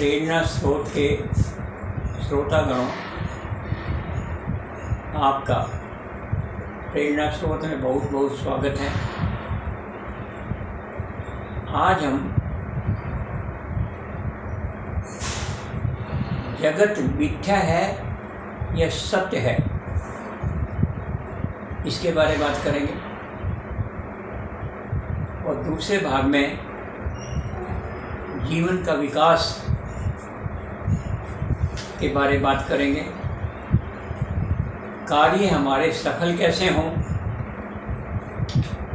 प्रेरणा स्रोत के श्रोतागणों, आपका प्रेरणा स्रोत में बहुत बहुत स्वागत है। आज हम जगत मिथ्या है या सत्य है, इसके बारे में बात करेंगे और दूसरे भाग में जीवन का विकास के बारे में बात करेंगे। कार्य हमारे सफल कैसे हों,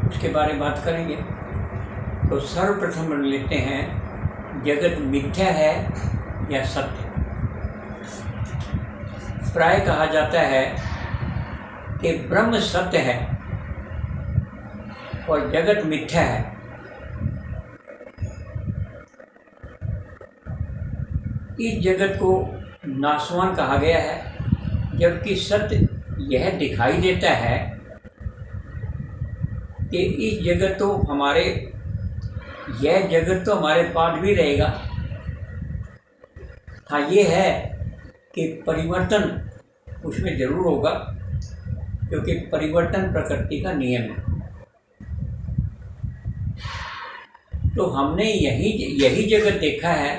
उसके बारे में बात करेंगे। तो सर्वप्रथम लेते हैं, जगत मिथ्या है या सत्य। प्राय कहा जाता है कि ब्रह्म सत्य है और जगत मिथ्या है। इस जगत को नाशवान कहा गया है, जबकि सत्य यह दिखाई देता है कि इस जगत तो यह जगत तो हमारे पास भी रहेगा। हाँ, ये है कि परिवर्तन उसमें ज़रूर होगा, क्योंकि परिवर्तन प्रकृति का नियम है। तो हमने यही जगत देखा है,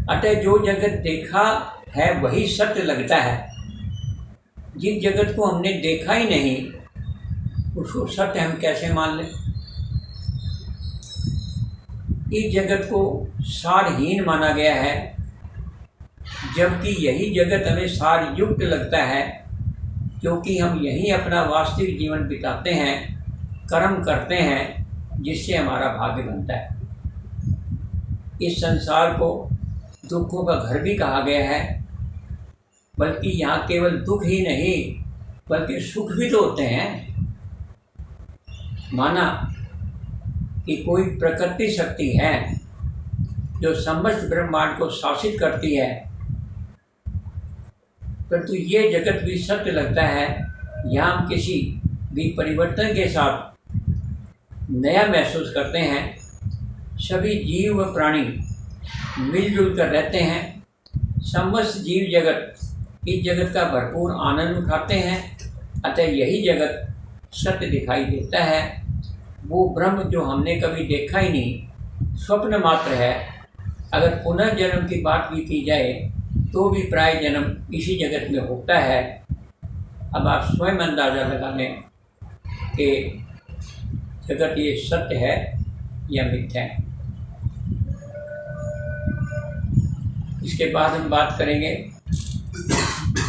अतः जो जगत देखा है वही सत्य लगता है। जिस जगत को हमने देखा ही नहीं, उसको सत्य हम कैसे मान लें। इस जगत को सारहीन माना गया है, जबकि यही जगत हमें सारयुक्त लगता है, क्योंकि हम यहीं अपना वास्तविक जीवन बिताते हैं, कर्म करते हैं, जिससे हमारा भाग्य बनता है। इस संसार को दुखों का घर भी कहा गया है, बल्कि यहाँ केवल दुख ही नहीं बल्कि सुख भी तो होते हैं। माना कि कोई प्रकृति शक्ति है जो समस्त ब्रह्मांड को शासित करती है, परंतु ये जगत भी सत्य लगता है। यहाँ हम किसी भी परिवर्तन के साथ नया महसूस करते हैं। सभी जीव व प्राणी मिलजुल कर रहते हैं। समस्त जीव जगत इस जगत का भरपूर आनंद उठाते हैं, अतः यही जगत सत्य दिखाई देता है। वो ब्रह्म जो हमने कभी देखा ही नहीं, स्वप्न मात्र है। अगर पुनर्जन्म की बात भी की जाए तो भी प्राय जन्म इसी जगत में होता है। अब आप स्वयं अंदाज़ा लगा लें कि जगत ये सत्य है या मिथ्या है। इसके बाद हम बात करेंगे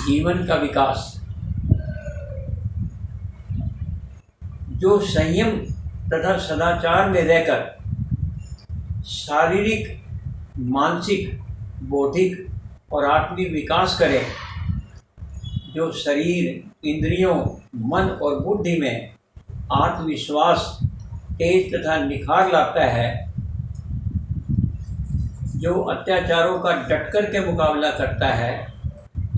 जीवन का विकास। जो संयम तथा सदाचार में रहकर शारीरिक, मानसिक, बौद्धिक और आत्मिक विकास करे, जो शरीर, इंद्रियों, मन और बुद्धि में आत्मविश्वास, तेज तथा निखार लाता है, जो अत्याचारों का डटकर के मुकाबला करता है,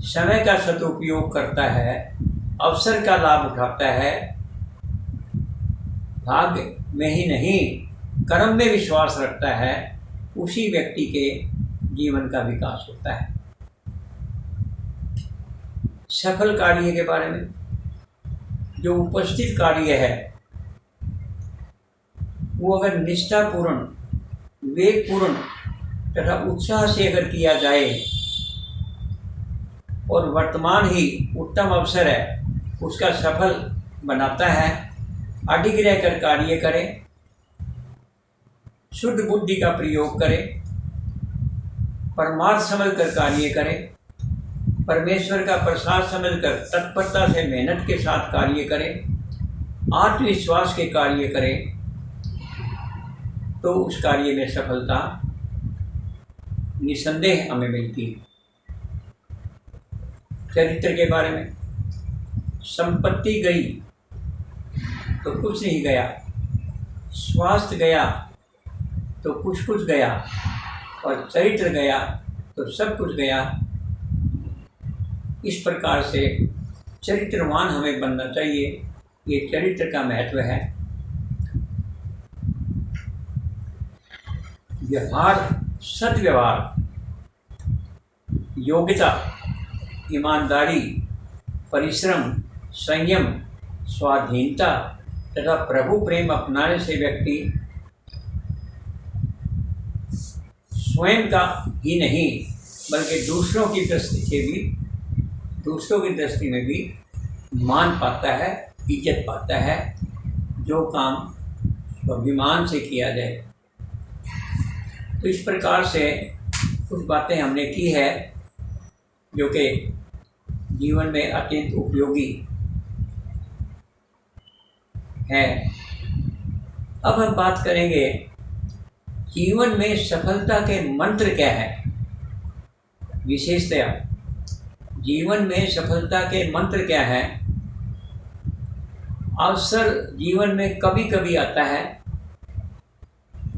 समय का सदुपयोग करता है, अवसर का लाभ उठाता है, भाग्य में ही नहीं कर्म में विश्वास रखता है, उसी व्यक्ति के जीवन का विकास होता है। सफल कार्य के बारे में, जो उपस्थित कार्य है वो अगर निष्ठापूर्ण, वेगपूर्ण तथा उत्साह से अगर किया जाए और वर्तमान ही उत्तम अवसर है, उसका सफल बनाता है। अडिग रहकर कार्य करें, शुद्ध बुद्धि का प्रयोग करें, परमार्थ समझकर कार्य करें, परमेश्वर का प्रसाद समझकर तत्परता से मेहनत के साथ कार्य करें, आत्मविश्वास के कार्य करें, तो उस कार्य में सफलता निसंदेह हमें मिलती है। चरित्र के बारे में, संपत्ति गई तो कुछ नहीं गया, स्वास्थ्य गया तो कुछ कुछ गया, और चरित्र गया तो सब कुछ गया। इस प्रकार से चरित्रवान हमें बनना चाहिए। ये चरित्र का महत्व है। व्यवहार, सद्व्यवहार योग्यता, ईमानदारी, परिश्रम, संयम, स्वाधीनता तथा प्रभु प्रेम अपनाने से व्यक्ति स्वयं का ही नहीं बल्कि दूसरों की दृष्टि में भी मान पाता है, इज्जत पाता है। जो काम स्वाभिमान से किया जाए। तो इस प्रकार से कुछ बातें हमने की है जो कि जीवन में अत्यंत उपयोगी है। अब हम बात करेंगे जीवन में सफलता के मंत्र क्या है। विशेषतया जीवन में सफलता के मंत्र क्या है। अवसर जीवन में कभी कभी आता है,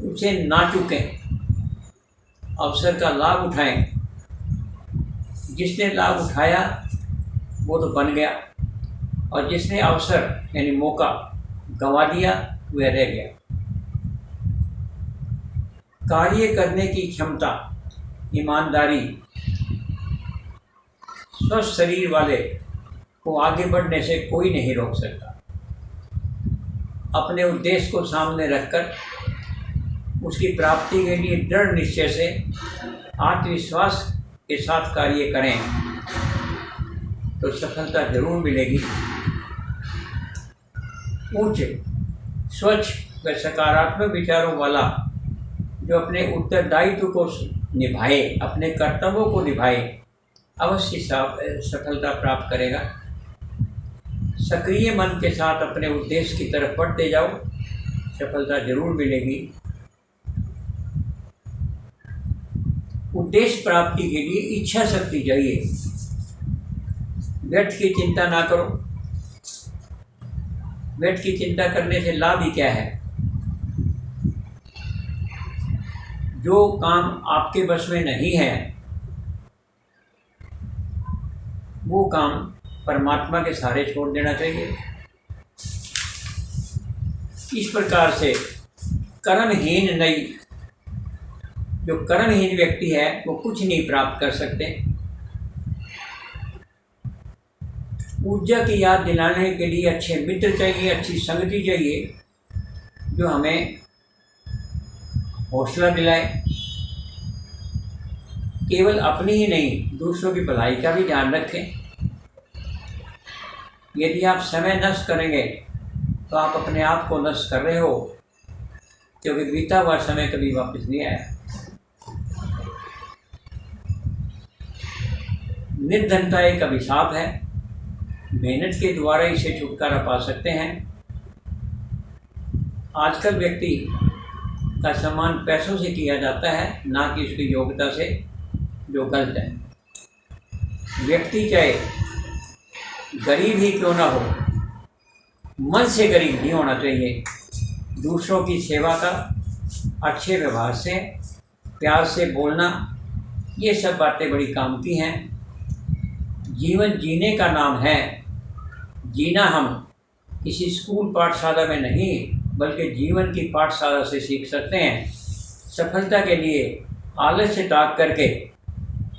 उसे ना चूकें, अवसर का लाभ उठाएं। जिसने लाभ उठाया वो तो बन गया, और जिसने अवसर यानी मौका गंवा दिया वह रह गया। कार्य करने की क्षमता, ईमानदारी, स्वस्थ शरीर वाले को आगे बढ़ने से कोई नहीं रोक सकता। अपने उद्देश्य को सामने रखकर उसकी प्राप्ति के लिए दृढ़ निश्चय से आत्मविश्वास के साथ कार्य करें तो सफलता जरूर मिलेगी। उच्च, स्वच्छ व सकारात्मक विचारों वाला जो अपने उत्तरदायित्व को निभाए, अपने कर्तव्यों को निभाए, अवश्य सफलता प्राप्त करेगा। सक्रिय मन के साथ अपने उद्देश्य की तरफ बढ़ते जाओ, सफलता जरूर मिलेगी। उद्देश्य प्राप्ति के लिए इच्छा शक्ति चाहिए। व्यर्थ की चिंता ना करो। व्यर्थ की चिंता करने से लाभ ही क्या है। जो काम आपके बस में नहीं है वो काम परमात्मा के सहारे छोड़ देना चाहिए। इस प्रकार से कर्महीन नहीं, जो कर्महीन व्यक्ति है वो कुछ नहीं प्राप्त कर सकते। ऊर्जा की याद दिलाने के लिए अच्छे मित्र चाहिए, अच्छी संगति चाहिए जो हमें हौसला दिलाए। केवल अपनी ही नहीं दूसरों की भलाई का भी ध्यान रखें। यदि आप समय नष्ट करेंगे तो आप अपने आप को नष्ट कर रहे हो, क्योंकि बीता हुआ समय कभी वापस नहीं आया। निर्धनता एक अभिशाप है, मेहनत के द्वारा इसे छुटकारा पा सकते हैं। आजकल व्यक्ति का सम्मान पैसों से किया जाता है, ना कि उसकी योग्यता से, जो गलत है। व्यक्ति चाहे गरीब ही क्यों ना हो, मन से गरीब नहीं होना चाहिए। दूसरों की सेवा का, अच्छे व्यवहार से, प्यार से बोलना, ये सब बातें बड़ी काम की हैं। जीवन जीने का नाम है। जीना हम किसी स्कूल पाठशाला में नहीं बल्कि जीवन की पाठशाला से सीख सकते हैं। सफलता के लिए आलस्य त्याग करके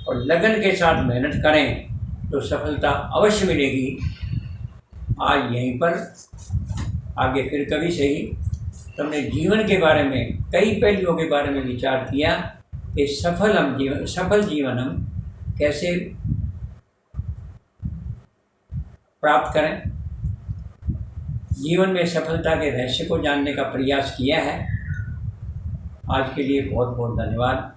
और लगन के साथ मेहनत करें तो सफलता अवश्य मिलेगी। आज यहीं पर, आगे फिर कभी सही। तुमने जीवन के बारे में, कई पहलुओं के बारे में विचार किया कि सफल जीवन हम कैसे प्राप्त करें। जीवन में सफलता के रहस्य को जानने का प्रयास किया है। आज के लिए बहुत बहुत धन्यवाद।